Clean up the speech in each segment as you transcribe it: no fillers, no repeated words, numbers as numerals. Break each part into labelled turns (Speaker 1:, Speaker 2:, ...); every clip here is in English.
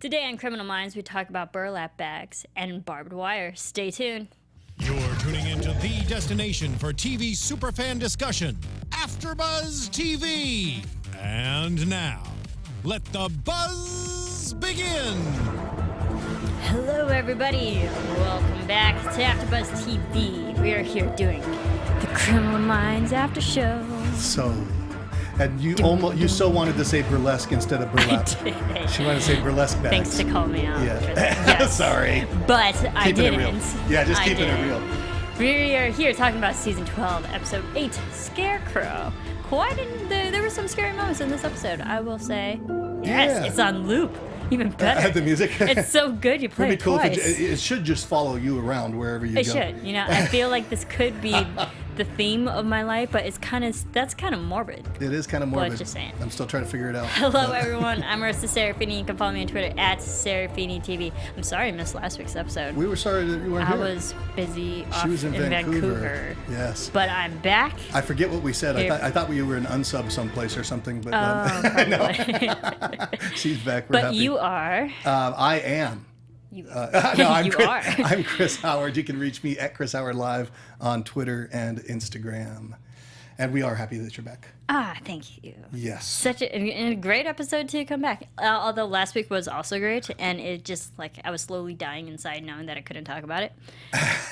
Speaker 1: Today on Criminal Minds, we talk about burlap bags and barbed wire. Stay tuned.
Speaker 2: You're tuning into the destination for TV superfan discussion, AFTERBUZZ TV. And now, let the buzz begin.
Speaker 1: Hello, everybody. Welcome back to AFTERBUZZ TV. We are here doing the Criminal Minds after show.
Speaker 3: And you so wanted to say burlesque instead of burlap. She wanted to say burlesque bags.
Speaker 1: Thanks to call me out.
Speaker 3: Yeah.
Speaker 1: For that. Yes.
Speaker 3: Sorry.
Speaker 1: But I didn't.
Speaker 3: It real. Yeah, just keeping it real.
Speaker 1: We are here talking about season 12, episode 8, Scarecrow. There were some scary moments in this episode, I will say. Yes,
Speaker 3: Yeah.
Speaker 1: It's on loop. Even better.
Speaker 3: The music.
Speaker 1: It's so good you play
Speaker 3: It'd
Speaker 1: it
Speaker 3: be cool
Speaker 1: twice.
Speaker 3: if it should just follow you around wherever you go.
Speaker 1: It should. You know, I feel like this could be the theme of my life, but that's kind of morbid.
Speaker 3: It is kind of morbid.
Speaker 1: Well, just saying.
Speaker 3: I'm still trying to figure it out.
Speaker 1: Hello, everyone. I'm Marisa Serafini. You can follow me on Twitter at Serafini TV. I'm sorry I missed last week's episode.
Speaker 3: We were sorry that you weren't here.
Speaker 1: I was busy
Speaker 3: She was in Vancouver.
Speaker 1: Vancouver.
Speaker 3: Yes.
Speaker 1: But I'm back.
Speaker 3: I forget what we said. I thought you were an unsub someplace or something. But
Speaker 1: Probably.
Speaker 3: She's back. We're
Speaker 1: But
Speaker 3: happy.
Speaker 1: You are.
Speaker 3: I am.
Speaker 1: You,
Speaker 3: No, I'm
Speaker 1: you
Speaker 3: Chris,
Speaker 1: are.
Speaker 3: I'm Chris Howard. You can reach me at Chris Howard Live on Twitter and Instagram. And we are happy that you're back.
Speaker 1: Thank you.
Speaker 3: Yes.
Speaker 1: Such a great episode to come back. Although last week was also great, and it just I was slowly dying inside knowing that I couldn't talk about it.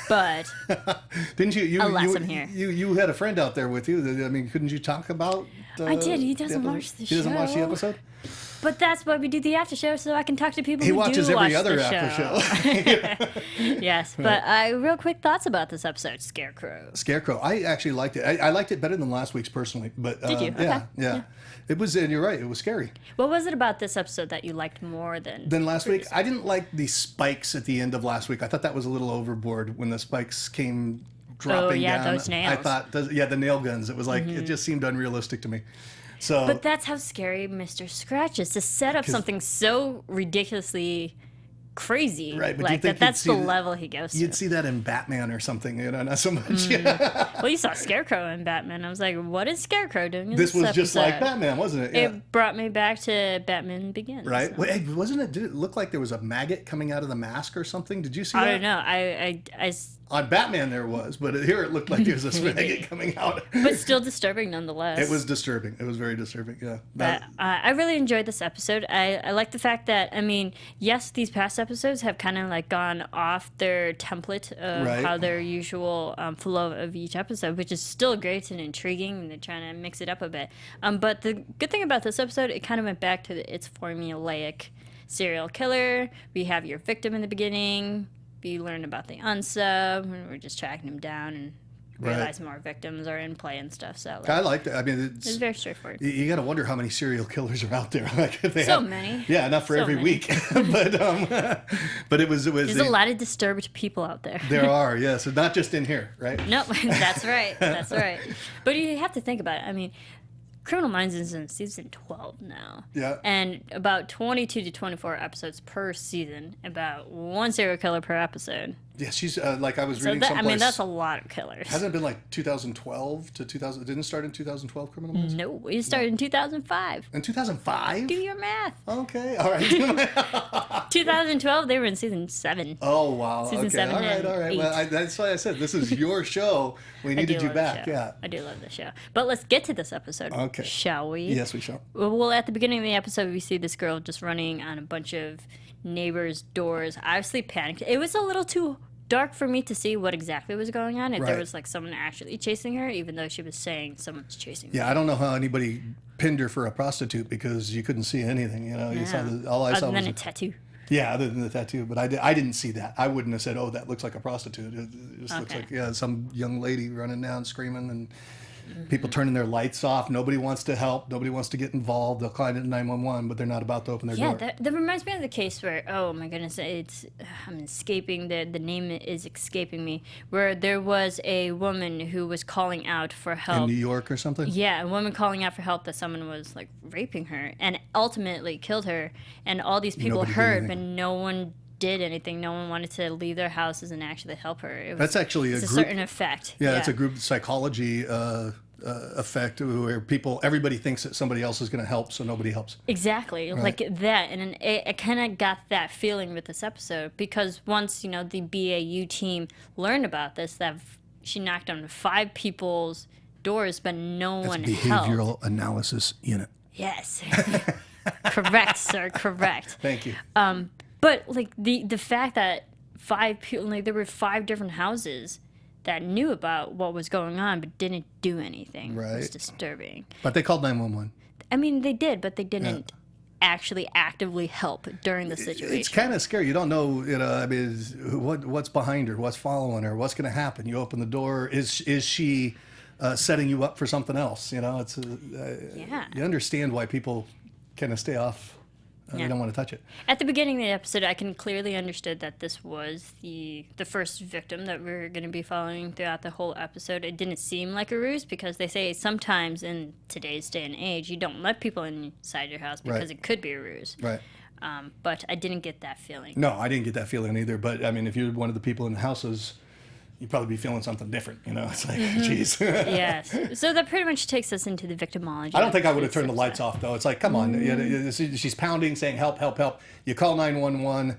Speaker 1: But
Speaker 3: didn't you?
Speaker 1: Alas, I'm here.
Speaker 3: You had a friend out there with you. I mean, couldn't you talk about?
Speaker 1: I did. He doesn't watch the show.
Speaker 3: He doesn't watch the episode.
Speaker 1: But that's why we do the after show, so I can talk to people
Speaker 3: He
Speaker 1: who
Speaker 3: watches
Speaker 1: do
Speaker 3: every
Speaker 1: watch
Speaker 3: other
Speaker 1: the
Speaker 3: after show.
Speaker 1: Yes, but real quick thoughts about this episode, Scarecrow.
Speaker 3: Scarecrow. I actually liked it. I liked it better than last week's personally. But
Speaker 1: Did you? Okay.
Speaker 3: Yeah. It was, and you're right. It was scary.
Speaker 1: What was it about this episode that you liked more than
Speaker 3: last week? I didn't like the spikes at the end of last week. I thought that was a little overboard when the spikes came dropping down.
Speaker 1: Those nails.
Speaker 3: I thought, the nail guns. It was like it just seemed unrealistic to me. So,
Speaker 1: But that's how scary Mr. Scratch is, to set up something so ridiculously crazy.
Speaker 3: Right, but
Speaker 1: like
Speaker 3: you'd think
Speaker 1: that's
Speaker 3: you'd
Speaker 1: the
Speaker 3: see
Speaker 1: level he goes to.
Speaker 3: you'd see that in Batman or something, not so much.
Speaker 1: Well, you saw Scarecrow in Batman. I was like, what is Scarecrow doing in
Speaker 3: This
Speaker 1: this
Speaker 3: was just
Speaker 1: episode?
Speaker 3: like Batman, wasn't it? Yeah.
Speaker 1: It brought me back to Batman Begins.
Speaker 3: Right?
Speaker 1: so.
Speaker 3: Well, hey, wasn't it? Did it look like there was a maggot coming out of the mask or something? Did you see
Speaker 1: I
Speaker 3: that?
Speaker 1: don't know. I
Speaker 3: On Batman there was, but here it looked like there was a maggot coming out.
Speaker 1: but still disturbing nonetheless.
Speaker 3: It was disturbing. It was very disturbing. Yeah.
Speaker 1: But I really enjoyed this episode. I like the fact that, yes, these past episodes have kind of gone off their template of
Speaker 3: Right.
Speaker 1: how their usual flow of each episode, which is still great and intriguing, and they're trying to mix it up a bit. But the good thing about this episode, it kind of went back to its formulaic serial killer. We have your victim in the beginning. We learn about the unsub, and we're just tracking him down and realize more victims are in play and stuff. So
Speaker 3: I liked it. I mean,
Speaker 1: it's very straightforward.
Speaker 3: You got to wonder how many serial killers are out there. If they
Speaker 1: So
Speaker 3: have,
Speaker 1: many.
Speaker 3: Yeah, not for
Speaker 1: So
Speaker 3: every
Speaker 1: many.
Speaker 3: week, but it was.
Speaker 1: There's a lot of disturbed people out there.
Speaker 3: There are, yes, not just in here, right?
Speaker 1: Nope, that's right. That's right. But you have to think about it. Criminal Minds is in season 12 now.
Speaker 3: Yeah.
Speaker 1: And about 22 to 24 episodes per season, about one serial killer per episode.
Speaker 3: Yeah, she's like I was
Speaker 1: So
Speaker 3: reading someplace.
Speaker 1: that's a lot of killers.
Speaker 3: Hasn't it been like 2012 to 2000? It didn't start in 2012, Criminal Minds?
Speaker 1: No, it started in 2005.
Speaker 3: In 2005?
Speaker 1: Do your math.
Speaker 3: Okay, all right.
Speaker 1: 2012, they were in season 7.
Speaker 3: Oh, wow.
Speaker 1: Season
Speaker 3: okay,
Speaker 1: 7
Speaker 3: all right,
Speaker 1: and
Speaker 3: all right.
Speaker 1: 8.
Speaker 3: Well, that's why I said this is your show. We needed you
Speaker 1: love the
Speaker 3: back,
Speaker 1: show.
Speaker 3: yeah.
Speaker 1: I do love the show. But let's get to this episode,
Speaker 3: Okay.
Speaker 1: shall we?
Speaker 3: Yes, we shall.
Speaker 1: Well, at the beginning of the episode, we see this girl just running on a bunch of neighbors' doors, obviously panicked. It was a little too dark for me to see what exactly was going on. If there
Speaker 3: Right.
Speaker 1: was someone actually chasing her, even though she was saying someone's chasing her.
Speaker 3: Yeah, I don't know how anybody pinned her for a prostitute because you couldn't see anything. You saw all I saw
Speaker 1: Other
Speaker 3: was
Speaker 1: than a tattoo.
Speaker 3: Yeah, other than the tattoo, but I didn't see that. I wouldn't have said, "Oh, that looks like a prostitute." It just looks
Speaker 1: Okay.
Speaker 3: like some young lady running down screaming and people turning their lights off. Nobody wants to help. Nobody wants to get involved. They'll call it 911, but they're not about to open their
Speaker 1: Yeah,
Speaker 3: door.
Speaker 1: that reminds me of the case where, oh my goodness, I'm escaping, the name is escaping me, where there was a woman who was calling out for
Speaker 3: In
Speaker 1: help.
Speaker 3: New York or something.
Speaker 1: Yeah, a woman calling out for help that someone was raping her and ultimately killed her. And all these people
Speaker 3: Nobody did
Speaker 1: heard, but
Speaker 3: anything.
Speaker 1: no one did anything. No one wanted to leave their houses and actually help her. It was,
Speaker 3: That's actually
Speaker 1: it's
Speaker 3: a
Speaker 1: a
Speaker 3: group.
Speaker 1: certain effect.
Speaker 3: Yeah, it's a group psychology effect where everybody thinks that somebody else is going to help, so nobody helps.
Speaker 1: Exactly,
Speaker 3: Right.
Speaker 1: like that, and I kind of got that feeling with this episode because once the BAU team learned about this, that she knocked on 5 people's doors, but no one helped.
Speaker 3: Behavioral analysis unit.
Speaker 1: Yes, correct, sir, correct.
Speaker 3: Thank you.
Speaker 1: But like the fact that 5 people, like there were 5 different houses that knew about what was going on but didn't do anything was
Speaker 3: Right.
Speaker 1: disturbing.
Speaker 3: But they called 911.
Speaker 1: I mean, they did, but they didn't actually actively help during the situation.
Speaker 3: It's kind of scary. You don't know, I mean, what's behind her, what's following her, what's going to happen. You open the door. Is she setting you up for something else? It's you understand why people kind of stay off. They don't want to touch it.
Speaker 1: At the beginning of the episode, I can clearly understood that this was the first victim that we're going to be following throughout the whole episode. It didn't seem like a ruse because they say sometimes in today's day and age, you don't let people inside your house because it could be a ruse.
Speaker 3: Right.
Speaker 1: But I didn't get that feeling.
Speaker 3: No, I didn't get that feeling either. But I mean, if you're one of the people in the houses, you'd probably be feeling something different. It's like, geez.
Speaker 1: Yes. So that pretty much takes us into the victimology.
Speaker 3: I don't think I would have turned the lights off, though. It's like, come on. She's pounding, saying, help, help, help. You call 911.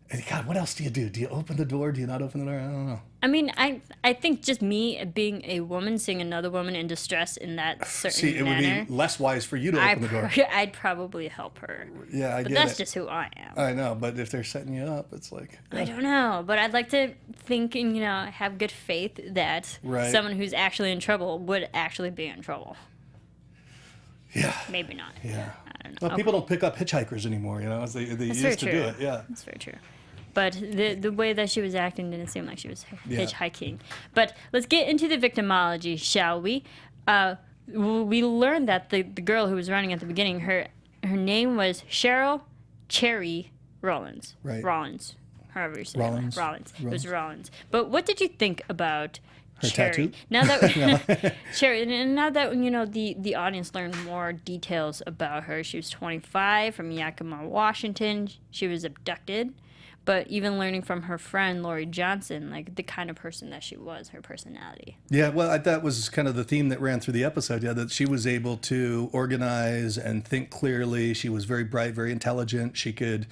Speaker 3: And God, what else do you do? Do you open the door? Do you not open the door? I don't know.
Speaker 1: I mean, I think just me being a woman, seeing another woman in distress in that certain manner.
Speaker 3: Would be less wise for you to open the door.
Speaker 1: I'd probably help her.
Speaker 3: Yeah, I
Speaker 1: but
Speaker 3: get
Speaker 1: that's
Speaker 3: it.
Speaker 1: just who I am.
Speaker 3: I know, but if they're setting you up, it's like...
Speaker 1: I don't know, but I'd like to think and, have good faith that someone who's actually in trouble would actually be in trouble.
Speaker 3: Yeah.
Speaker 1: Maybe not.
Speaker 3: Yeah.
Speaker 1: I don't know.
Speaker 3: Well, people don't pick up hitchhikers anymore, as they used to do it. Yeah.
Speaker 1: That's very true. But the way that she was acting didn't seem like she was hitchhiking. But let's get into the victimology, shall we? We learned that the girl who was running at the beginning, her name was Cheryl Cherry Rollins.
Speaker 3: Right.
Speaker 1: Rollins. However you say
Speaker 3: Rollins.
Speaker 1: that. Rollins. It was Rollins. But what did you think about
Speaker 3: Her
Speaker 1: Cherry?
Speaker 3: tattoo?
Speaker 1: Now that Cherry, and now that the audience learned more details about her, she was 25 from Yakima, Washington. She was abducted. But even learning from her friend, Lori Johnson, like the kind of person that she was, her personality.
Speaker 3: Yeah, well, that was kind of the theme that ran through the episode, that she was able to organize and think clearly. She was very bright, very intelligent. She could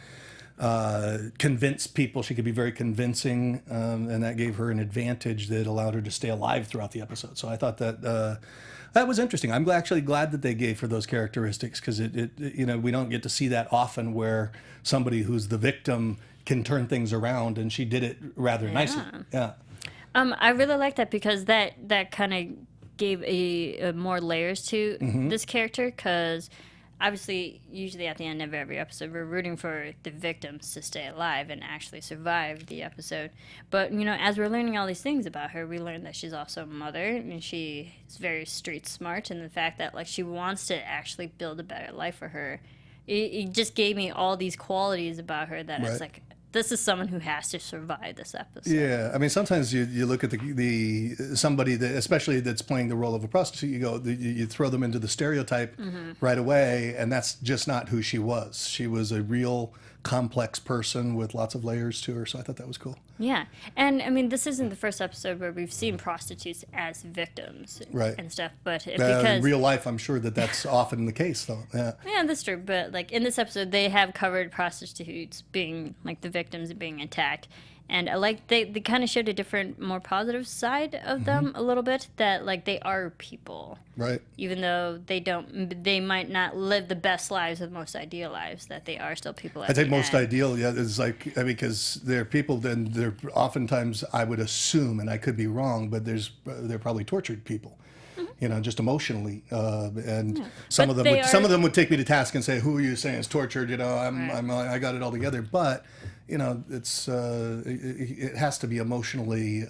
Speaker 3: convince people. She could be very convincing, and that gave her an advantage that allowed her to stay alive throughout the episode. So I thought that that was interesting. I'm actually glad that they gave her those characteristics because we don't get to see that often where somebody who's the victim can turn things around, and she did it rather nicely. Yeah.
Speaker 1: I really like that because that kind of gave a more layers to this character because obviously usually at the end of every episode we're rooting for the victims to stay alive and actually survive the episode. But as we're learning all these things about her, we learned that she's also a mother and she is very street smart, and the fact that like she wants to actually build a better life for her. It just gave me all these qualities about her that I was like, this is someone who has to survive this episode.
Speaker 3: Yeah, I mean, sometimes you look at the somebody that, especially that's playing the role of a prostitute, you throw them into the stereotype right away, and that's just not who she was. She was a real complex person with lots of layers to her, so I thought that was cool.
Speaker 1: Yeah, and I mean, this isn't the first episode where we've seen prostitutes as victims and stuff, but because
Speaker 3: in real life, I'm sure that's often the case, though.
Speaker 1: Yeah, that's true. But like in this episode, they have covered prostitutes being like the victims and being attacked, and like they kind of showed a different, more positive side of them a little bit. That like they are people,
Speaker 3: right?
Speaker 1: Even though they might not live the best lives or the most ideal lives, that they are still people.
Speaker 3: I think most ideal, is like because they're people. Then they're oftentimes, I would assume, and I could be wrong, but they're probably tortured people. Just emotionally, and some of them would take me to task and say, "Who are you saying is tortured?" I got it all together, but it's it has to be emotionally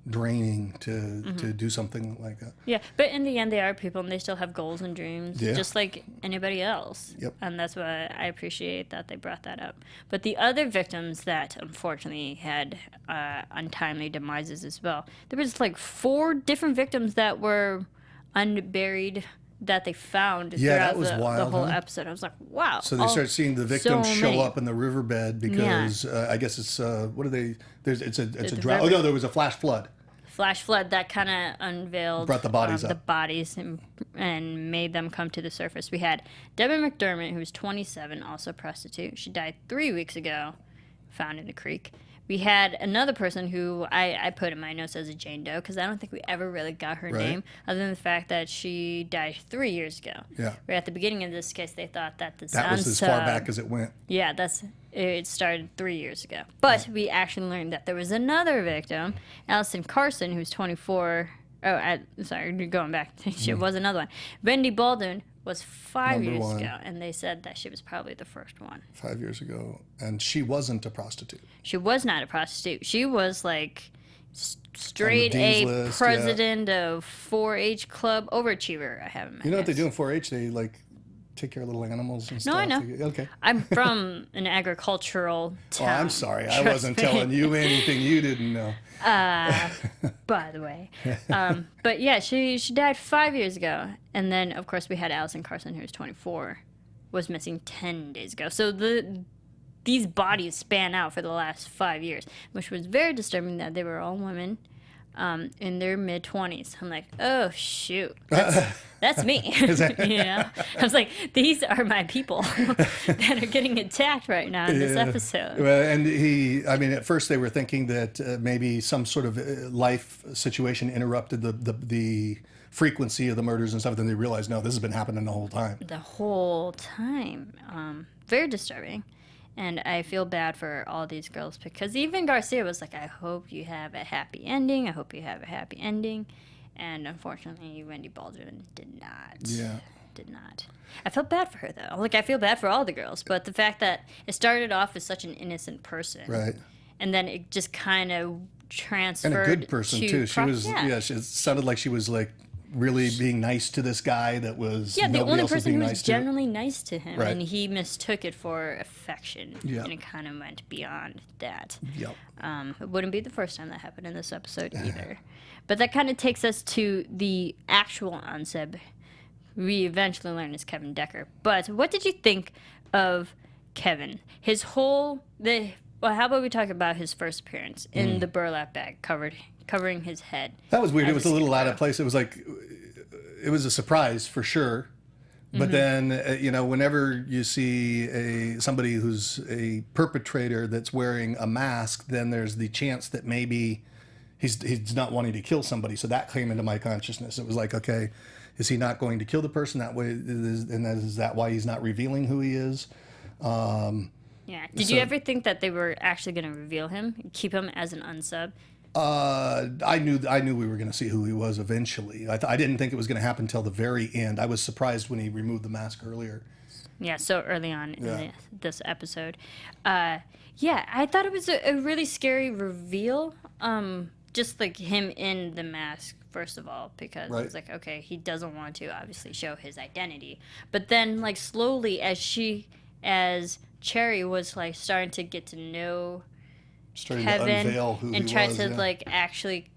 Speaker 3: draining to do something like that.
Speaker 1: Yeah, but in the end, they are people, and they still have goals and dreams, just like anybody else.
Speaker 3: Yep.
Speaker 1: And that's why I appreciate that they brought that up. But the other victims that unfortunately had untimely demises as well, there was like 4 different victims that were unburied that they found throughout the whole episode. I was like, wow.
Speaker 3: So they start seeing the victims show
Speaker 1: many.
Speaker 3: up in the riverbed because I guess it's what are they? It's a drought. Oh no, there was a flash flood.
Speaker 1: flash flood that kind of unveiled
Speaker 3: Brought the bodies up.
Speaker 1: the bodies and made them come to the surface. We had Debbie McDermott, who was 27, also a prostitute. She died 3 weeks ago, found in a creek. We had another person who I put in my notes as a Jane Doe because I don't think we ever really got her name, other than the fact that she died 3 years ago.
Speaker 3: Yeah.
Speaker 1: Right at the beginning of this case, they thought that
Speaker 3: that was as far back as it went.
Speaker 1: Yeah, it started 3 years ago. But we actually learned that there was another victim, Allison Carson, who's 24. Sorry, going back. She was another one. Wendy Baldwin was 5 years ago, and they said that she was probably the first one.
Speaker 3: 5 years ago, and she wasn't a prostitute.
Speaker 1: She was not a prostitute. She was like straight A
Speaker 3: list,
Speaker 1: president of 4-H club overachiever. I have in my
Speaker 3: You know what they
Speaker 1: notes.
Speaker 3: do in 4-H? They like take care of little animals and stuff.
Speaker 1: No, I know.
Speaker 3: Okay.
Speaker 1: I'm from an agricultural
Speaker 3: Oh,
Speaker 1: town.
Speaker 3: I'm sorry. I
Speaker 1: Trust
Speaker 3: wasn't
Speaker 1: me.
Speaker 3: telling you anything you didn't know.
Speaker 1: By the way. But yeah, she died 5 years ago. And then, of course, we had Allison Carson, who was 24, was missing 10 days ago. So these bodies span out for the last 5 years, which was very disturbing that they were all women in their mid-20s. I'm like, oh, shoot. That's me. You know? I was like, these are my people that are getting attacked right now in this episode.
Speaker 3: Well, and at first they were thinking that maybe some sort of life situation interrupted the frequency of the murders and stuff. Then they realized, no, this has been happening the whole time.
Speaker 1: The whole time. Very disturbing. And I feel bad for all these girls because even Garcia was like, I hope you have a happy ending. I hope you have a happy ending. And unfortunately, Wendy Baldwin did not.
Speaker 3: Yeah.
Speaker 1: Did not. I felt bad for her, though. Like, I feel bad for all the girls. But the fact that it started off as such an innocent person.
Speaker 3: Right.
Speaker 1: And then it just kind of transferred
Speaker 3: And a good person, too. She was,
Speaker 1: yeah.
Speaker 3: it sounded like she was like really being nice to this guy that was
Speaker 1: the
Speaker 3: nobody
Speaker 1: only
Speaker 3: else was
Speaker 1: person
Speaker 3: being
Speaker 1: who
Speaker 3: nice
Speaker 1: was
Speaker 3: to.
Speaker 1: generally nice to him,
Speaker 3: Right.
Speaker 1: and he mistook it for affection,
Speaker 3: Yeah.
Speaker 1: and it kind of went beyond that.
Speaker 3: Yep.
Speaker 1: It wouldn't be the first time that happened in this episode either. But that kind of takes us to the actual unsub. We eventually learn is Kevin Decker. But what did you think of Kevin? His whole how about we talk about his first appearance in the burlap bag covering his head?
Speaker 3: That was weird. It
Speaker 1: as
Speaker 3: was
Speaker 1: a
Speaker 3: a little out
Speaker 1: scarecrow.
Speaker 3: of place. It was like, it was a surprise for sure. But then, whenever you see somebody who's a perpetrator that's wearing a mask, then there's the chance that maybe he's not wanting to kill somebody. So that came into my consciousness. It was like, okay, is he not going to kill the person that way? Is that why he's not revealing who he is?
Speaker 1: Yeah. Did you ever think that they were actually going to reveal him, keep him as an unsub?
Speaker 3: I knew we were going to see who he was eventually. I didn't think it was going to happen till the very end. I was surprised when he removed the mask earlier.
Speaker 1: Yeah, so early on in this episode. I thought it was a really scary reveal. Just like him in the mask, first of all, because
Speaker 3: Right.
Speaker 1: it's like, okay, he doesn't want to obviously show his identity. But then, like, slowly, as Cherry was, like, starting to get to know
Speaker 3: Starting to
Speaker 1: Kevin
Speaker 3: unveil who
Speaker 1: and
Speaker 3: he
Speaker 1: try
Speaker 3: was,
Speaker 1: to,
Speaker 3: yeah.
Speaker 1: like, actually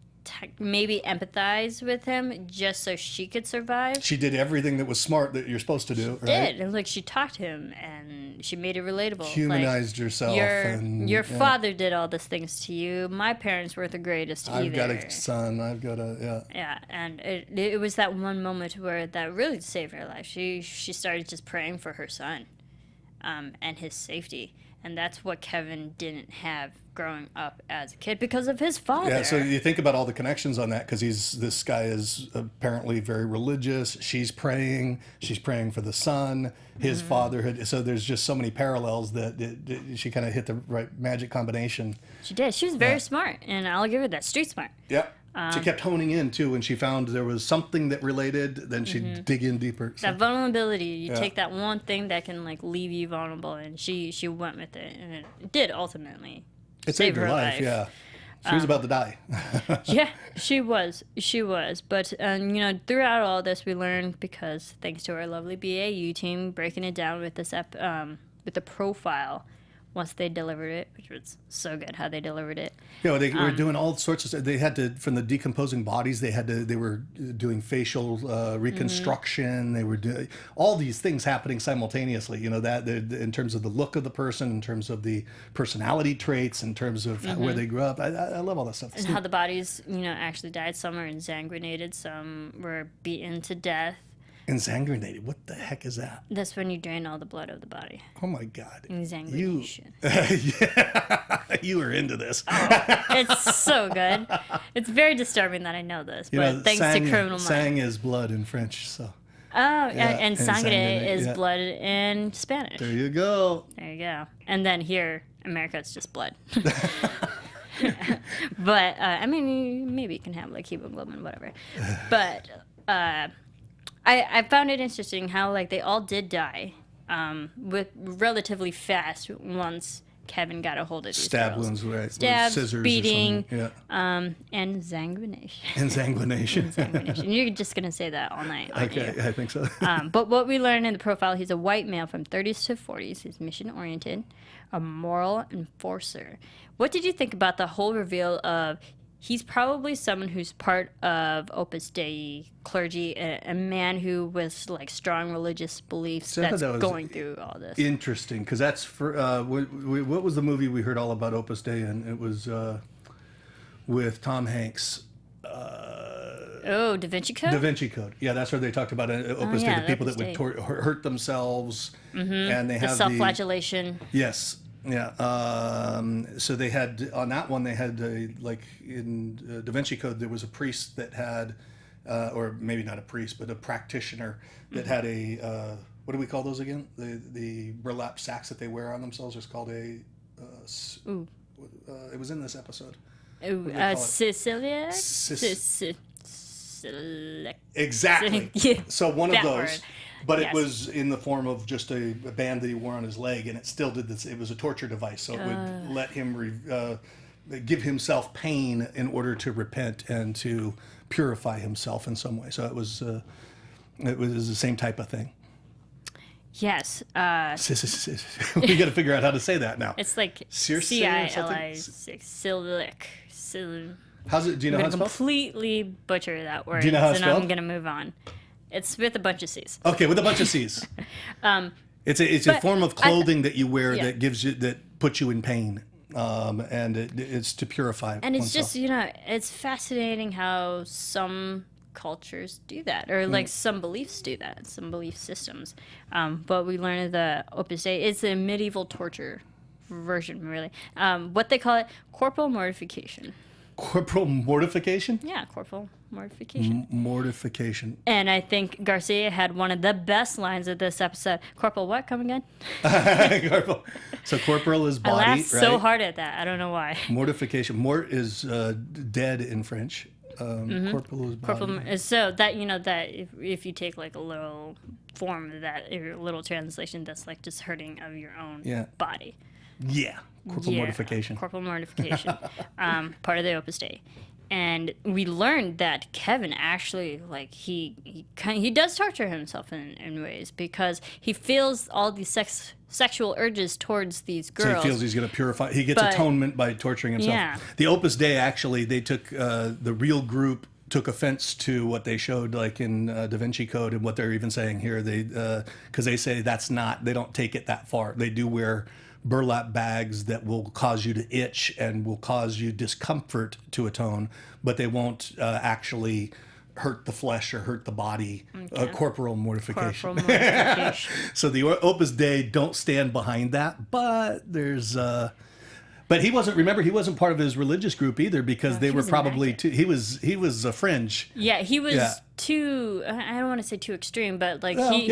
Speaker 1: maybe empathize with him just so she could survive.
Speaker 3: She did everything that was smart that you're supposed to do, right?
Speaker 1: Did. And, like, she talked to him and she made it relatable.
Speaker 3: Humanized herself.
Speaker 1: Your father did all these things to you. My parents weren't the greatest either.
Speaker 3: I've got a son. I've got a,
Speaker 1: Yeah, and it was that one moment where that really saved her life. She started just praying for her son and his safety. And that's what Kevin didn't have growing up as a kid because of his father.
Speaker 3: Yeah, so you think about all the connections on that because this guy is apparently very religious. She's praying for the son. His father had. So there's just so many parallels that she kind of hit the right magic combination.
Speaker 1: She did. She was very smart, and I'll give her that. Street smart.
Speaker 3: Yep. She kept honing in too. When she found there was something that related, then she'd dig in deeper. So,
Speaker 1: That vulnerability, you
Speaker 3: Yeah.
Speaker 1: take that one thing that can like leave you vulnerable, and she went with it, and it did ultimately
Speaker 3: it
Speaker 1: save
Speaker 3: saved her life. Yeah. She was about to die.
Speaker 1: Yeah, she was. But, throughout all this, we learned, because thanks to our lovely BAU team breaking it down with this with the profile, once they delivered it, which was so good how they delivered it.
Speaker 3: Yeah, they were doing all sorts of stuff. They had to, from the decomposing bodies, they were doing facial reconstruction. They were doing all these things happening simultaneously. You know, that in terms of the look of the person, in terms of the personality traits, in terms of where they grew up. I love all that stuff.
Speaker 1: And how the bodies, actually died. Some were ensanguinated, some were beaten to death.
Speaker 3: Ensanguinated. What the heck is that?
Speaker 1: That's when you drain all the blood of the body.
Speaker 3: Oh my God.
Speaker 1: Ensanguination.
Speaker 3: You were into this.
Speaker 1: It's so good. It's very disturbing that I know this, but thanks to Criminal Minds.
Speaker 3: Sang is blood in French, so.
Speaker 1: Oh, and sangre is blood in Spanish.
Speaker 3: There you go.
Speaker 1: There you go. And then here, America, it's just blood. But, I mean, maybe you can have like hemoglobin, whatever. But, I found it interesting how like they all did die with relatively fast once Kevin got a hold of these
Speaker 3: Stab
Speaker 1: girls.
Speaker 3: wounds, right?
Speaker 1: Stabs,
Speaker 3: Scissors,
Speaker 1: beating,
Speaker 3: or
Speaker 1: and sanguination.
Speaker 3: Ensanguination.
Speaker 1: You're just gonna say that all night, aren't
Speaker 3: Okay,
Speaker 1: you?
Speaker 3: I think so.
Speaker 1: But what we learned in the profile, he's a white male from 30s to 40s. He's mission-oriented, a moral enforcer. What did you think about the whole reveal of he's probably someone who's part of Opus Dei clergy, a man who with like strong religious beliefs that's going through all this.
Speaker 3: Interesting, because that's for what was the movie we heard all about Opus Dei, and it was with Tom Hanks.
Speaker 1: Da Vinci Code?
Speaker 3: Da Vinci Code. Yeah, that's where they talked about Opus Dei, the people that would hurt themselves, and they have the
Speaker 1: self-flagellation.
Speaker 3: Yes. Yeah. So they had on that one. They had like in Da Vinci Code, there was a priest that had, or maybe not a priest, but a practitioner that had a what do we call those again? The burlap sacks that they wear on themselves is called a. It was in this episode.
Speaker 1: Sicilia.
Speaker 3: Exactly.
Speaker 1: Yeah.
Speaker 3: So one of those.
Speaker 1: Word.
Speaker 3: But
Speaker 1: Yes.
Speaker 3: it was in the form of just a band that he wore on his leg, and it still did this. It was a torture device, so it would let him give himself pain in order to repent and to purify himself in some way. So it was the same type of thing.
Speaker 1: Yes.
Speaker 3: We got to figure out how to say that now.
Speaker 1: It's like
Speaker 3: Circe or something?
Speaker 1: Cilic.
Speaker 3: How's it? Do you know
Speaker 1: I'm
Speaker 3: how it's
Speaker 1: gonna
Speaker 3: spelled?
Speaker 1: completely butcher that word.
Speaker 3: Do you know how it's
Speaker 1: and
Speaker 3: spelled?
Speaker 1: I'm gonna move on. It's with a bunch of C's.
Speaker 3: Okay, with a bunch of C's. It's a form of clothing that you wear that puts you in pain, and it's to purify.
Speaker 1: And it's
Speaker 3: oneself.
Speaker 1: just it's fascinating how some cultures do that, or like some beliefs do that, some belief systems. But we learned the Opus Dei. It's a medieval torture version, really. What they call it, corporal mortification.
Speaker 3: Corporal mortification.
Speaker 1: Yeah, corporal mortification.
Speaker 3: Mortification.
Speaker 1: And I think Garcia had one of the best lines of this episode. Corporal, what? Come again?
Speaker 3: Corporal. So corporal is body,
Speaker 1: I laughed
Speaker 3: right?
Speaker 1: so hard at that. I don't know why.
Speaker 3: Mortification. Mort is dead in French. Corporal is body.
Speaker 1: Corporal. So that that if you take like a little form of that, or a little translation, that's like just hurting of your own body.
Speaker 3: Yeah. Corporal mortification.
Speaker 1: Corporal mortification. Part of the Opus Dei. And we learned that Kevin actually, like, he does torture himself in ways, because he feels all these sexual urges towards these girls.
Speaker 3: So he feels he's going to purify. He gets atonement by torturing himself.
Speaker 1: Yeah.
Speaker 3: The Opus Dei, actually, they took the real group took offense to what they showed, like in Da Vinci Code, and what they're even saying here. Because they say they don't take it that far. They do wear burlap bags that will cause you to itch and will cause you discomfort to atone, but they won't actually hurt the flesh or hurt the body.
Speaker 1: Okay.
Speaker 3: Corporal mortification.
Speaker 1: Corporal mortification.
Speaker 3: So the Opus Dei don't stand behind that, but there's but he wasn't part of his religious group either, because they were probably too, he was a fringe.
Speaker 1: Yeah, he was too, I don't want to say too extreme, but like he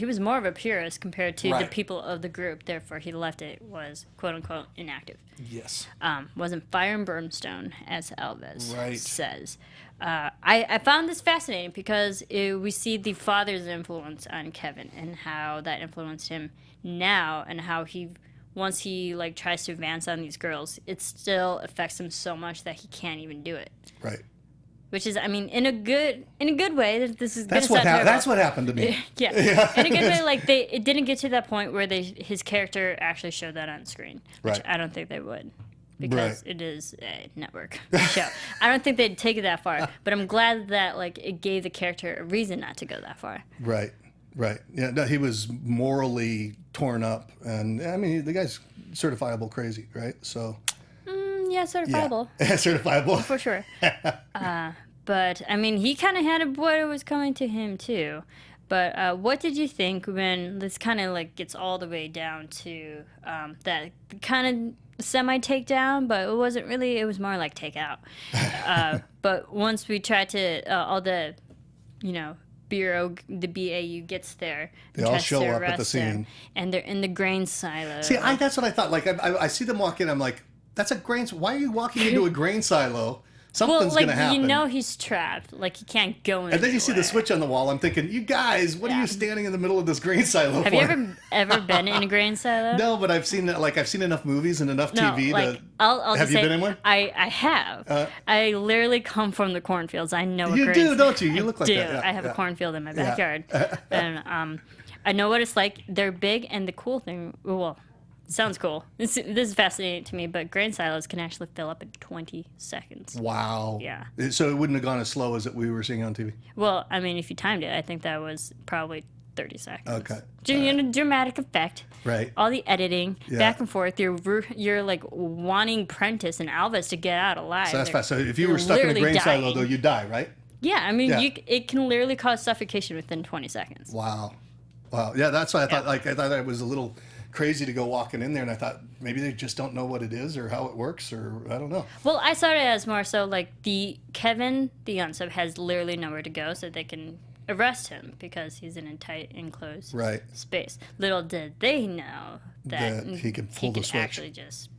Speaker 1: was more of a purist compared to the people of the group. Therefore, he left it was quote unquote inactive.
Speaker 3: Yes.
Speaker 1: Wasn't fire and brimstone, as Alves says. I found this fascinating because we see the father's influence on Kevin and how that influenced him now, and how once he like tries to advance on these girls, it still affects him so much that he can't even do it.
Speaker 3: Right.
Speaker 1: which is, I mean, in a good way. This is
Speaker 3: That's what happened to me.
Speaker 1: Yeah, in a good way. Like it didn't get to that point where his character actually showed that on screen, which
Speaker 3: Right.
Speaker 1: I don't think they would, because
Speaker 3: Right.
Speaker 1: it is a network show. I don't think they'd take it that far, but I'm glad that like it gave the character a reason not to go that far.
Speaker 3: Right. Right. Yeah. No, he was morally torn up, and I mean, the guy's certifiable crazy, right? So.
Speaker 1: Yeah, certifiable.
Speaker 3: Yeah. Certifiable.
Speaker 1: For sure. But, I mean, he kind of had what was coming to him, too. But what did you think when this kind of, like, gets all the way down to that kind of semi-takedown, but it wasn't really, it was more like takeout. But once we tried to, all the, you know, the BAU gets there.
Speaker 3: They all show up at the scene.
Speaker 1: And they're in the grain silo.
Speaker 3: See, that's what I thought. Like, I see them walk in, I'm like, that's a grain. Why are you walking into a grain silo? Something's
Speaker 1: like,
Speaker 3: gonna happen.
Speaker 1: You know he's trapped. Like he can't go in.
Speaker 3: And then you see the switch on the wall. I'm thinking, you guys, what are you standing in the middle of this grain silo
Speaker 1: Have
Speaker 3: for?
Speaker 1: you ever been in a grain silo?
Speaker 3: No, but I've seen enough movies and enough TV to.
Speaker 1: I'll
Speaker 3: have
Speaker 1: just
Speaker 3: you
Speaker 1: say,
Speaker 3: been in one?
Speaker 1: I have. I literally come from the cornfields. I know what
Speaker 3: You
Speaker 1: grain
Speaker 3: do, don't you? You look like
Speaker 1: do.
Speaker 3: that. Yeah,
Speaker 1: I have a cornfield in my backyard, and I know what it's like. They're big, and the cool thing, well. Sounds cool. This is fascinating to me, but grain silos can actually fill up in 20 seconds.
Speaker 3: Wow.
Speaker 1: Yeah.
Speaker 3: So it wouldn't have gone as slow as we were seeing on TV.
Speaker 1: Well, I mean, if you timed it, I think that was probably 30 seconds.
Speaker 3: Okay.
Speaker 1: Dramatic effect.
Speaker 3: Right.
Speaker 1: All the editing,
Speaker 3: Yeah.
Speaker 1: back and forth. You're like wanting Prentice and Alvis to get out alive.
Speaker 3: So that's fast. So if you
Speaker 1: they're
Speaker 3: were stuck in a
Speaker 1: literally
Speaker 3: grain silo,
Speaker 1: dying.
Speaker 3: though, you'd die, right?
Speaker 1: Yeah, I mean,
Speaker 3: Yeah.
Speaker 1: it can literally cause suffocation within 20 seconds.
Speaker 3: Wow. Wow. Yeah, that's why I thought. Like, I thought it was a little crazy to go walking in there, and I thought maybe they just don't know what it is or how it works, or I don't know.
Speaker 1: Well, I saw it as more so like Kevin, the unsub, has literally nowhere to go, so they can arrest him because he's in a tight, enclosed space. Little did they know that
Speaker 3: he could pull the switch.
Speaker 1: Actually just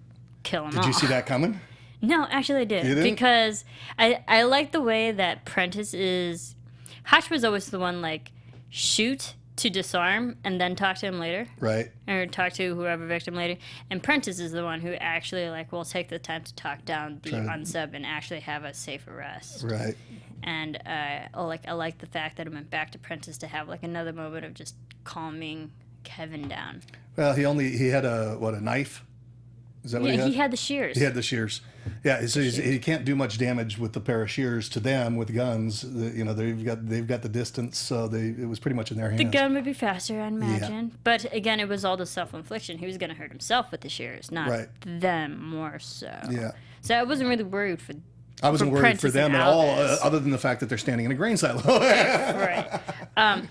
Speaker 1: kill him
Speaker 3: Did you see that coming?
Speaker 1: No, actually I didn't.
Speaker 3: You didn't?
Speaker 1: Because I like the way that Prentice is... Hotch was always the one, like, shoot to disarm and then talk to him later.
Speaker 3: Right.
Speaker 1: Or talk to whoever victim later. And Prentice is the one who actually, like, will take the time to talk down the unsub and actually have a safe arrest.
Speaker 3: Right.
Speaker 1: And I like the fact that it went back to Prentice to have, like, another moment of just calming Kevin down.
Speaker 3: Well, he had a knife? Is that what he had?
Speaker 1: He had the shears.
Speaker 3: He had the shears. Yeah, so he can't do much damage with the pair of shears to them with guns. They've got the distance, so it was pretty much in their hands.
Speaker 1: The gun would be faster, I imagine. Yeah. But again, it was all the self-infliction. He was going to hurt himself with the shears, not them more so.
Speaker 3: Yeah.
Speaker 1: So I wasn't really worried for.
Speaker 3: I wasn't worried for them at all, other than the fact that they're standing in a grain silo.
Speaker 1: Right.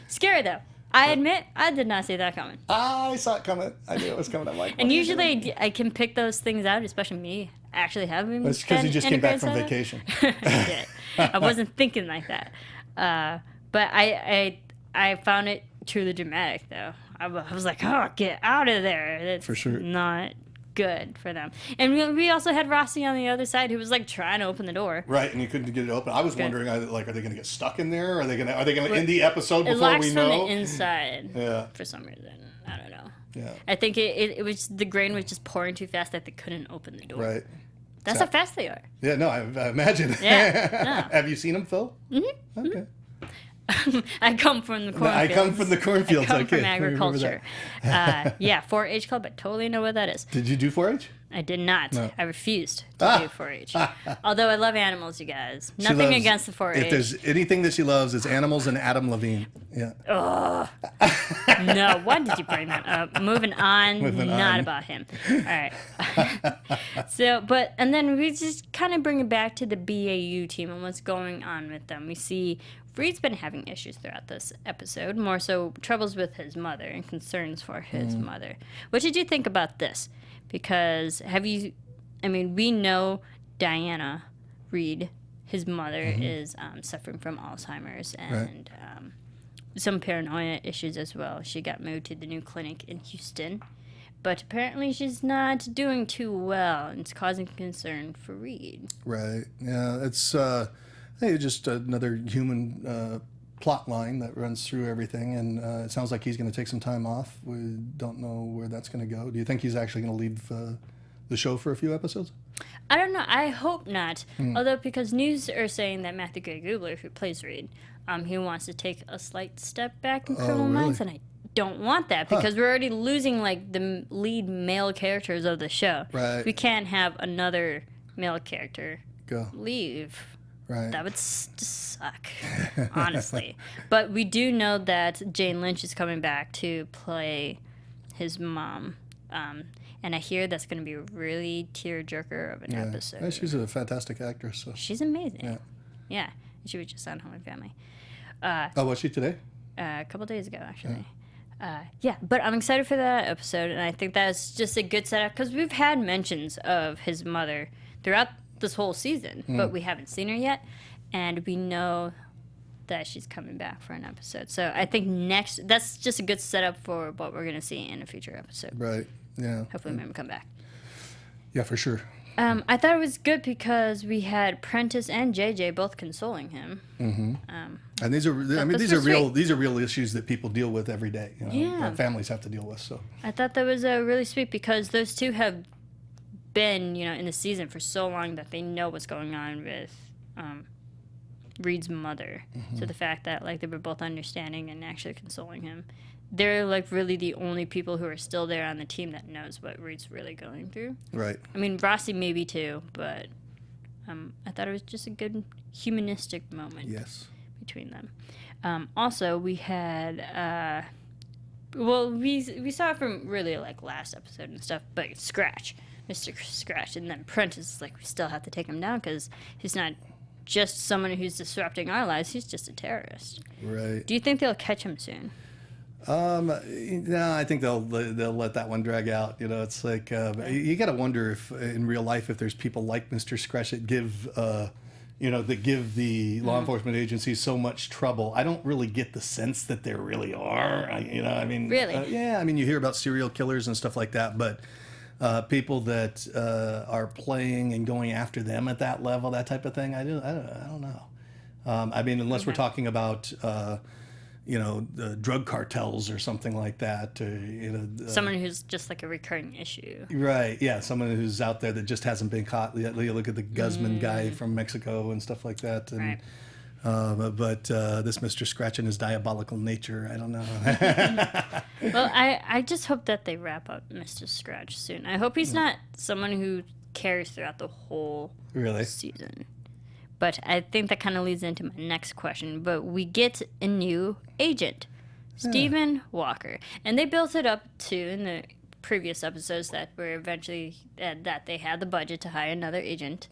Speaker 1: Scary though. I admit, I did not see that coming.
Speaker 3: I saw it coming. I knew it was coming. I'm like,
Speaker 1: and usually I can pick those things out, especially me actually having.
Speaker 3: That's because you just came back from vacation.
Speaker 1: I wasn't thinking like that. But I found it truly dramatic, though. I was like, oh, get out of there. That's
Speaker 3: for sure
Speaker 1: not good for them. And we also had Rossi on the other side who was like trying to open the door.
Speaker 3: Right, and he couldn't get it open. I was wondering, are they going to get stuck in there? Are they going to end the episode before we know?
Speaker 1: It locks from the inside.
Speaker 3: Yeah.
Speaker 1: For some reason, I don't know.
Speaker 3: Yeah.
Speaker 1: I think it was the grain was just pouring too fast that they couldn't open the door.
Speaker 3: Right.
Speaker 1: That's how fast they are.
Speaker 3: Yeah. No, I imagine.
Speaker 1: Yeah.
Speaker 3: Have you seen them, Phil?
Speaker 1: Mm-hmm.
Speaker 3: Okay.
Speaker 1: I come from the cornfields.
Speaker 3: I come from the cornfields.
Speaker 1: I come from agriculture. 4-H club. I totally know what that is.
Speaker 3: Did you do 4-H?
Speaker 1: I did not.
Speaker 3: No.
Speaker 1: I refused to do 4-H. Although I love animals, you guys. Nothing against the 4-H.
Speaker 3: If there's anything that she loves, it's animals and Adam Levine. Yeah.
Speaker 1: Oh. No, why did you bring that up? Moving on. Not about him. All right. And then we just kind of bring it back to the BAU team and what's going on with them. We see Reed's been having issues throughout this episode, more so troubles with his mother and concerns for his mother. What did you think about this? Because we know Diana Reed, his mother, is suffering from Alzheimer's and some paranoia issues as well. She got moved to the new clinic in Houston, but apparently she's not doing too well, and it's causing concern for Reed.
Speaker 3: Right. Yeah, it's I think it's just another human plot line that runs through everything, and it sounds like he's going to take some time off. We don't know where that's going to go. Do you think he's actually going to leave the show for a few episodes?
Speaker 1: I don't know. I hope not. Although, because news are saying that Matthew Gray Gubler, who plays Reed, he wants to take a slight step back in Criminal Minds, and I don't want that because we're already losing like the lead male characters of the show.
Speaker 3: Right.
Speaker 1: We can't have another male character
Speaker 3: Go.
Speaker 1: leave.
Speaker 3: Right.
Speaker 1: That would suck, honestly. But we do know that Jane Lynch is coming back to play his mom. And I hear that's going to be a really tearjerker of an episode.
Speaker 3: Yeah, she's a fantastic actress. So.
Speaker 1: She's amazing. Yeah. She was just on Home and Family.
Speaker 3: Oh, was she today?
Speaker 1: A couple days ago, actually. Yeah, but I'm excited for that episode, and I think that's just a good setup because we've had mentions of his mother throughout this whole season, but we haven't seen her yet, and we know that she's coming back for an episode. So I think that's just a good setup for what we're going to see in a future episode.
Speaker 3: Right, yeah.
Speaker 1: Hopefully make him come back.
Speaker 3: Yeah, for sure.
Speaker 1: I thought it was good because we had Prentice and JJ both consoling him.
Speaker 3: And these are real issues that people deal with every day. You know,
Speaker 1: Yeah.
Speaker 3: that families have to deal with. So
Speaker 1: I thought that was really sweet because those two have been, in the season for so long that they know what's going on with Reed's mother. So the fact that like they were both understanding and actually consoling him, they're like really the only people who are still there on the team that knows what Reed's really going through.
Speaker 3: right.
Speaker 1: I mean, Rossi maybe too, but I thought it was just a good humanistic moment.
Speaker 3: Yes.
Speaker 1: Between them. Also, we had, we saw it from really like last episode and stuff, but Scratch, Mr. Scratch, and then Prentice is like, we still have to take him down because he's not just someone who's disrupting our lives, he's just a terrorist.
Speaker 3: Right.
Speaker 1: Do you think they'll catch him soon?
Speaker 3: No, I think they'll let that one drag out. It's like you got to wonder if in real life if there's people like Mr. Scratch that give the law enforcement agencies so much trouble. I don't really get the sense that there really are.
Speaker 1: Really?
Speaker 3: Yeah, I mean, you hear about serial killers and stuff like that, but people that are playing and going after them at that level, that type of thing, I don't know. Unless we're talking about the drug cartels or something like that.
Speaker 1: Someone who's just like a recurring issue.
Speaker 3: Right, yeah, someone who's out there that just hasn't been caught. You look at the Guzman guy from Mexico and stuff like that. And,
Speaker 1: Right.
Speaker 3: But this Mr. Scratch and his diabolical nature, I don't know.
Speaker 1: Well, I just hope that they wrap up Mr. Scratch soon. I hope he's not someone who carries throughout the whole
Speaker 3: Really?
Speaker 1: season. But I think that kind of leads into my next question. But we get a new agent, Stephen Walker. And they built it up too in the previous episodes that were eventually that they had the budget to hire another agent.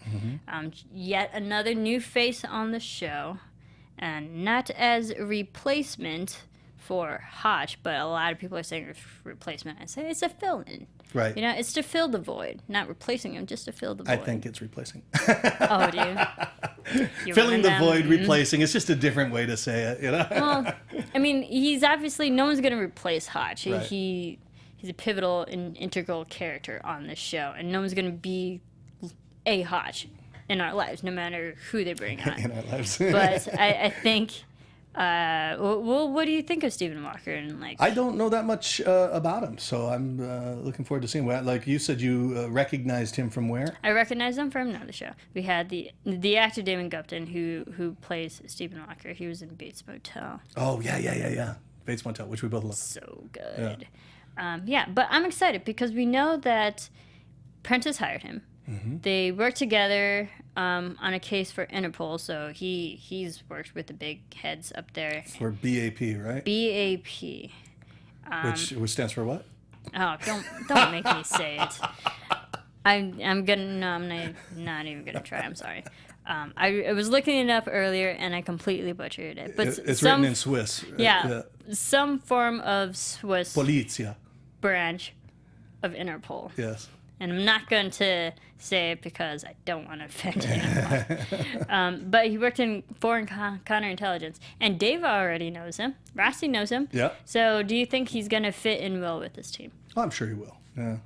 Speaker 1: Yet another new face on the show. And not as a replacement for Hotch, but a lot of people are saying replacement. I say it's a fill-in.
Speaker 3: Right.
Speaker 1: It's to fill the void, not replacing him, just to fill the void.
Speaker 3: I think it's replacing.
Speaker 1: Oh, do you?
Speaker 3: Filling the void, replacing. It's just a different way to say it,
Speaker 1: Well, he's obviously, no one's going to replace Hotch.
Speaker 3: Right.
Speaker 1: He's a pivotal and integral character on this show, and no one's going to be a Hotch in our lives, no matter who they bring on.
Speaker 3: in our lives.
Speaker 1: But I think, what do you think of Stephen Walker? And
Speaker 3: I don't know that much about him, so I'm looking forward to seeing what. Like you said, you recognized him from where?
Speaker 1: I recognize him from another show. We had the actor Damon Gupton who plays Stephen Walker. He was in Bates Motel.
Speaker 3: Oh yeah. Bates Motel, which we both love.
Speaker 1: So good. But I'm excited because we know that Prentice hired him. They worked together on a case for Interpol, so he's worked with the big heads up there.
Speaker 3: For BAP, right?
Speaker 1: BAP.
Speaker 3: Which stands for what?
Speaker 1: Oh, don't make me say it. I'm not even gonna try. I'm sorry. I was looking it up earlier and I completely butchered it. But
Speaker 3: it's written in Swiss.
Speaker 1: Yeah, some form of Swiss
Speaker 3: Polizia.
Speaker 1: branch of Interpol.
Speaker 3: Yes.
Speaker 1: And I'm not going to say it because I don't want to offend anyone. But he worked in foreign counterintelligence. And Dave already knows him. Rossi knows him.
Speaker 3: Yeah.
Speaker 1: So do you think he's going to fit in well with this team?
Speaker 3: Oh, I'm sure he will. Yeah.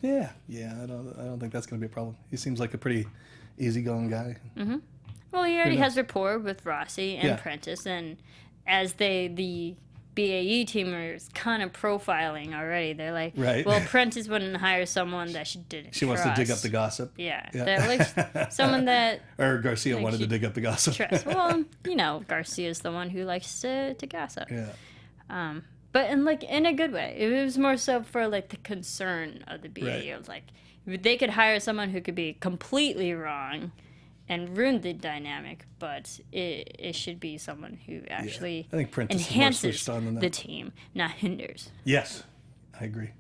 Speaker 1: Yeah?
Speaker 3: Yeah. I don't think that's going to be a problem. He seems like a pretty easygoing guy.
Speaker 1: Well, he already has rapport with Rossi and
Speaker 3: Yeah.
Speaker 1: Prentice. And as the BAE team is kind of profiling already. They're like,
Speaker 3: Right.
Speaker 1: well, Prentice wouldn't hire someone that she didn't
Speaker 3: She wants to dig up
Speaker 1: trust.
Speaker 3: the gossip.
Speaker 1: Yeah. They're like someone that
Speaker 3: Or Garcia
Speaker 1: Like
Speaker 3: wanted to
Speaker 1: she-
Speaker 3: dig up the gossip.
Speaker 1: trust. Well, you know, Garcia's the one who likes to gossip.
Speaker 3: Yeah.
Speaker 1: But in a good way. It was more so for like the concern of the BAE.
Speaker 3: Right.
Speaker 1: It was like they could hire someone who could be completely wrong and ruin the dynamic, but it should be someone who actually
Speaker 3: I think Prentice is more
Speaker 1: enhances
Speaker 3: switched on than that.
Speaker 1: the team, not hinders.
Speaker 3: Yes, I agree.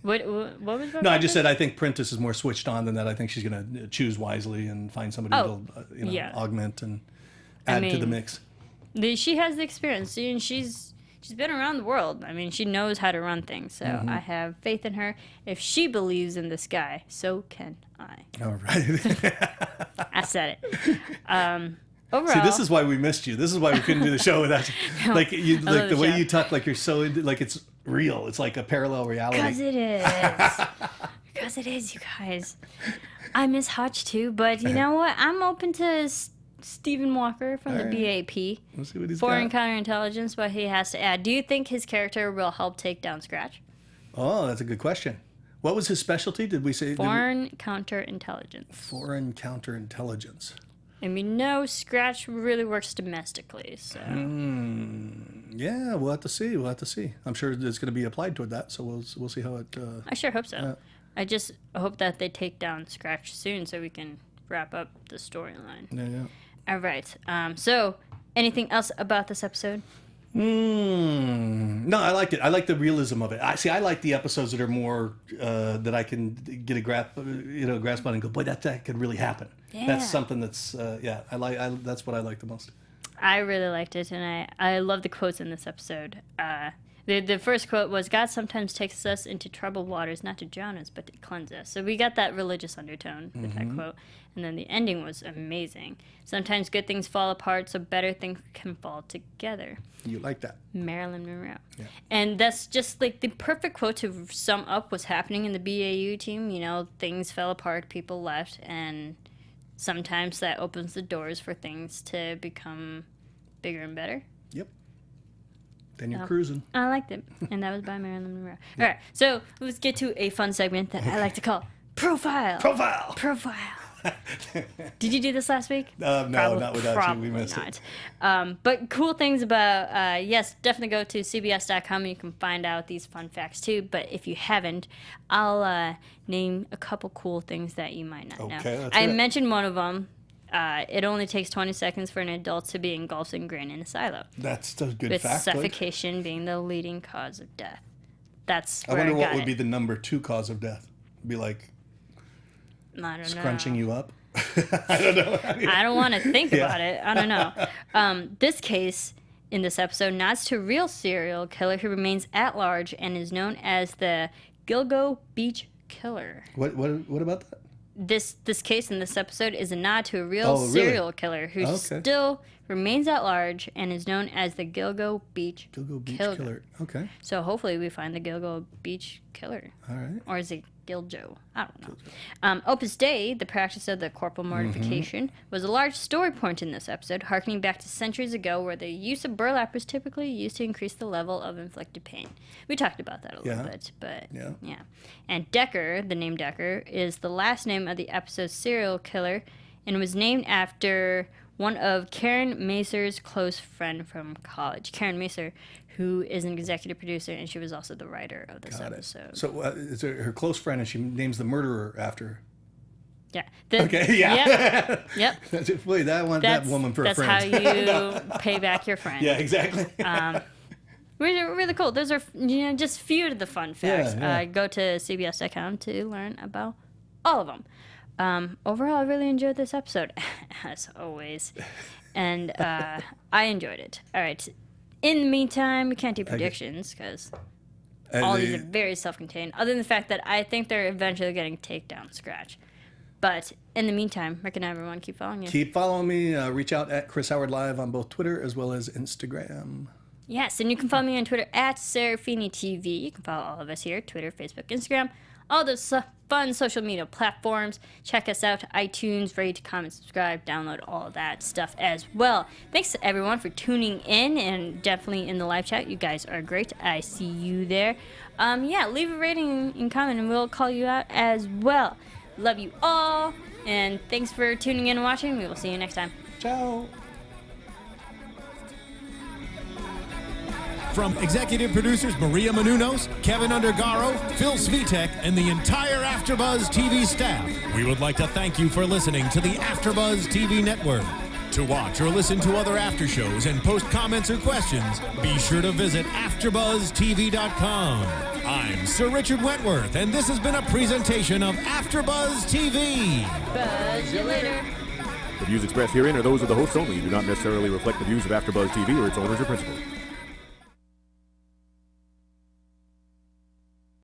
Speaker 1: What was that?
Speaker 3: No, I just said I think Prentice is more switched on than that. I think she's going to choose wisely and find somebody
Speaker 1: Oh,
Speaker 3: to
Speaker 1: yeah.
Speaker 3: augment and add to the
Speaker 1: mean,
Speaker 3: mix.
Speaker 1: She has the experience, and she's been around the world. I mean, she knows how to run things, so
Speaker 3: Mm-hmm.
Speaker 1: I have faith in her. If she believes in this guy, so can I.
Speaker 3: All right.
Speaker 1: I said it. Overall,
Speaker 3: See, this is why we missed you. This is why we couldn't do the show without you. Like you,
Speaker 1: love
Speaker 3: like the
Speaker 1: the
Speaker 3: way
Speaker 1: show.
Speaker 3: you talk, like you're so into, like it's real. It's like a parallel reality.
Speaker 1: because it is. Because it is, you guys. I miss Hutch too, but you know what? I'm open to Stephen Walker from the
Speaker 3: All right.
Speaker 1: BAP.
Speaker 3: We'll see what he's
Speaker 1: Foreign
Speaker 3: got.
Speaker 1: counterintelligence, what he has to add. Do you think his character will help take down Scratch?
Speaker 3: Oh, that's a good question. What was his specialty? Did we say
Speaker 1: Foreign counterintelligence.
Speaker 3: foreign counterintelligence?
Speaker 1: And we know Scratch really works domestically, so
Speaker 3: Yeah, we'll have to see. We'll have to see. I'm sure it's going to be applied toward that. So we'll see how it.
Speaker 1: I sure hope so. I just hope that they take down Scratch soon so we can wrap up the storyline.
Speaker 3: Yeah.
Speaker 1: All right. So, anything else about this episode?
Speaker 3: No, I liked it. I like the realism of it. I like the episodes that are more that I can get a grasp on and go, boy, that could really happen.
Speaker 1: Yeah.
Speaker 3: That's something that's that's what I like the most.
Speaker 1: I really liked it, and I love the quotes in this episode. The first quote was, God sometimes takes us into troubled waters, not to drown us, but to cleanse us. So we got that religious undertone with that quote. And then the ending was amazing. Sometimes good things fall apart, so better things can fall together.
Speaker 3: You like that?
Speaker 1: Marilyn Monroe.
Speaker 3: Yeah.
Speaker 1: And that's just like the perfect quote to sum up what's happening in the BAU team. You know, things fell apart, people left, and sometimes that opens the doors for things to become bigger and better.
Speaker 3: Yep. Then you're cruising.
Speaker 1: I liked it, and that was by Marilyn Monroe. All right, so let's get to a fun segment that I like to call Profile. Profile. Did you do this last week?
Speaker 3: No, not without you.
Speaker 1: Probably
Speaker 3: We missed
Speaker 1: not.
Speaker 3: it.
Speaker 1: But cool things about, yes, definitely go to cbs.com and you can find out these fun facts too. But if you haven't, I'll name a couple cool things that you might not know.
Speaker 3: Okay, let's
Speaker 1: I
Speaker 3: hear it.
Speaker 1: mentioned one of them. It only takes 20 seconds for an adult to be engulfed and grained in a silo,
Speaker 3: That's a good
Speaker 1: with
Speaker 3: fact. Blake.
Speaker 1: suffocation being the leading cause of death. That's
Speaker 3: I
Speaker 1: where
Speaker 3: wonder
Speaker 1: I got
Speaker 3: what would
Speaker 1: it.
Speaker 3: be the number 2 cause of death. Be like
Speaker 1: I don't
Speaker 3: scrunching
Speaker 1: know.
Speaker 3: you up. I don't know.
Speaker 1: I don't want to think
Speaker 3: Yeah.
Speaker 1: about it. I don't know. This case in this episode nods to a real serial killer who remains at large and is known as the Gilgo Beach Killer.
Speaker 3: What about that?
Speaker 1: This case in this episode is a nod to a real
Speaker 3: Oh, really?
Speaker 1: serial killer who
Speaker 3: Okay.
Speaker 1: still remains at large and is known as the Gilgo Beach
Speaker 3: Gilgo Beach
Speaker 1: Killer.
Speaker 3: Killer. Okay.
Speaker 1: So hopefully we find the Gilgo Beach Killer.
Speaker 3: All right.
Speaker 1: Or is it Giljo? I don't know. Opus Dei, the practice of the corporal mortification, was a large story point in this episode, harkening back to centuries ago where the use of burlap was typically used to increase the level of inflicted pain. We talked about that a little
Speaker 3: Yeah.
Speaker 1: bit, but
Speaker 3: Yeah.
Speaker 1: And Decker, the name Decker, is the last name of the episode's serial killer and was named after one of Karen Macer's close friend from college. Karen Macer, who is an executive producer, and she was also the writer of this
Speaker 3: Got it.
Speaker 1: episode.
Speaker 3: So is her close friend, and she names the murderer after her.
Speaker 1: Yeah.
Speaker 3: Okay, yeah.
Speaker 1: Yep.
Speaker 3: Boy, that woman for a
Speaker 1: That's
Speaker 3: friend.
Speaker 1: how you pay back your friend.
Speaker 3: Yeah, exactly.
Speaker 1: Really cool. Those are just few of the fun facts.
Speaker 3: Yeah.
Speaker 1: Go to cbs.com to learn about all of them. Overall, I really enjoyed this episode, as always, and I enjoyed it. All right. In the meantime, we can't do predictions because all these are very self-contained. Other than the fact that I think they're eventually getting takedown Scratch. But in the meantime, Rick and everyone keep following you.
Speaker 3: Keep following me. Reach out at Chris Howard Live on both Twitter as well as Instagram.
Speaker 1: Yes, and you can follow me on Twitter at Serafini TV. You can follow all of us here, Twitter, Facebook, Instagram. all those fun social media platforms. Check us out, iTunes, rate, comment, subscribe, download all that stuff as well. Thanks to everyone for tuning in, and definitely in the live chat. You guys are great. I see you there. Yeah, leave a rating and comment, and we'll call you out as well. Love you all, and thanks for tuning in and watching. We will see you next time.
Speaker 3: Ciao.
Speaker 2: From executive producers Maria Menounos, Kevin Undergaro, Phil Svitek, and the entire AfterBuzz TV staff, we would like to thank you for listening to the AfterBuzz TV network. To watch or listen to other after shows and post comments or questions, be sure to visit AfterBuzzTV.com. I'm Sir Richard Wentworth, and this has been a presentation of AfterBuzz TV.
Speaker 1: Buzz you later.
Speaker 4: The views expressed herein are those of the hosts only and do not necessarily reflect the views of AfterBuzz TV or its owners or principals.